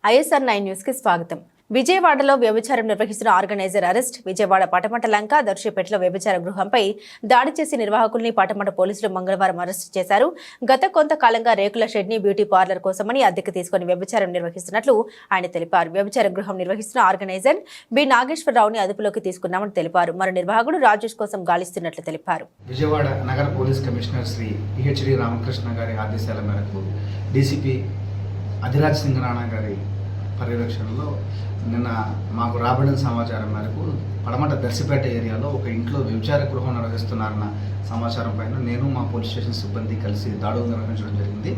ISR 9 news కి స్వాగతం. విజయవాడలో వ్యభిచారం నిర్వహిస్తున్న ఆర్గనైజర్ అరెస్ట్. విజయవాడ పటమట లంక దర్శిపేటలో వ్యభిచార గృహంపై దాడి చేసి నిర్వాహకుల్ని పటమట పోలీసులు మంగళవారం అరెస్టు చేశారు. గత కొంతకాలంగా రేకుల షెడ్ ని బ్యూటీ పార్లర్ కోసమని అద్దెకు తీసుకుని వ్యభిచారం నిర్వహిస్తున్నట్లు ఆయన తెలిపారు. వ్యభిచార గృహం నిర్వహిస్తున్న ఆర్గనైజర్ బి నాగేశ్వరరావుని అదుపులోకి తీసుకున్నామని తెలిపారు. మరో నిర్వాహకుడు రాజేష్ కోసం గాలిస్తున్నట్లు తెలిపారు. విజయవాడ నగర police commissioner Shri PHD Ramakrishna గారి ఆదేశాల మేరకు DCP అధిరాజ్ సింగ్ రాణా గారి పర్యవేక్షణలో నిన్న మాకు రాబడిన సమాచారం మేరకు పడమట దర్శిపేట ఏరియాలో ఒక ఇంట్లో వ్యభిచార గృహం నిర్వహిస్తున్నారన్న సమాచారం పైన నేను మా పోలీస్ స్టేషన్ సిబ్బంది కలిసి దాడులు నిర్వహించడం జరిగింది.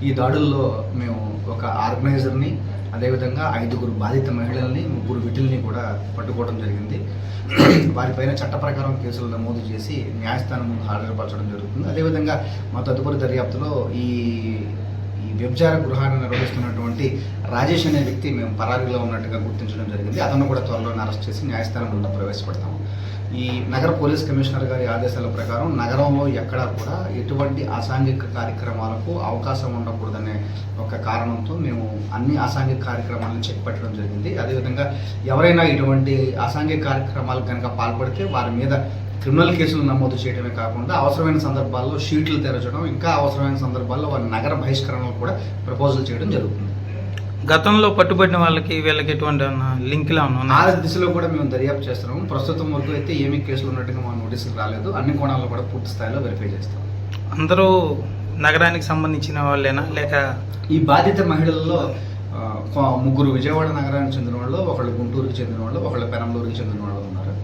ఈ దాడుల్లో మేము ఒక ఆర్గనైజర్ని, అదేవిధంగా 5 బాధిత మహిళల్ని, 3 విటిల్ని కూడా పట్టుకోవడం జరిగింది. వారిపైన చట్ట ప్రకారం కేసులు నమోదు చేసి న్యాయస్థానం ముందు హాజరుపరచడం జరుగుతుంది. అదేవిధంగా మా తదుపరి దర్యాప్తులో ఈ వ్యభిచార గృహాన్ని నిర్వహిస్తున్నటువంటి రాజేష్ అనే వ్యక్తి మేము పరారీలో ఉన్నట్టుగా గుర్తించడం జరిగింది. అతను కూడా త్వరలోనే అరెస్ట్ చేసి న్యాయస్థానం ముందు ప్రవేశపెడతాము. ఈ నగర పోలీస్ కమిషనర్ గారి ఆదేశాల ప్రకారం నగరంలో ఎక్కడా కూడా ఎటువంటి అసాంఘిక కార్యక్రమాలకు అవకాశం ఉండకూడదనే ఒక కారణంతో మేము అన్ని అసాంఘిక కార్యక్రమాలను చెక్ పెట్టడం జరిగింది. అదేవిధంగా ఎవరైనా ఇటువంటి అసాంఘిక కార్యక్రమాలకు కనుక పాల్పడితే వారి మీద క్రిమినల్ కేసులు నమోదు చేయడమే కాకుండా అవసరమైన సందర్భాల్లో షీట్లు తెరచడం, ఇంకా అవసరమైన సందర్భాల్లో వారి నగర బహిష్కరణలు కూడా ప్రపోజల్ చేయడం జరుగుతుంది. గతంలో పట్టుబడిన వాళ్ళకి వీళ్ళకి ఎటువంటి లింక్లా ఆ దిశలో కూడా మేము దర్యాప్తు చేస్తున్నాము. ప్రస్తుతం వరకు అయితే ఏమీ కేసులు ఉన్నట్టుగా మా నోటీసులు రాలేదు. అన్ని కోణాల్లో కూడా పూర్తి స్థాయిలో వెరిఫై చేస్తాం. అందరూ నగరానికి సంబంధించిన వాళ్ళేనా, లేక ఈ బాధిత మహిళల్లో 3 విజయవాడ నగరానికి చెందిన వాళ్ళు, ఒకళ్ళు గుంటూరుకి చెందిన వాళ్ళు, ఒకళ్ళు పెనంలూరుకి చెందిన వాళ్ళు ఉన్నారు.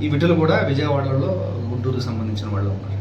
ఈ విటులు కూడా విజయవాడలో గుంటూరుకు సంబంధించిన వాళ్ళు ఉన్నారు.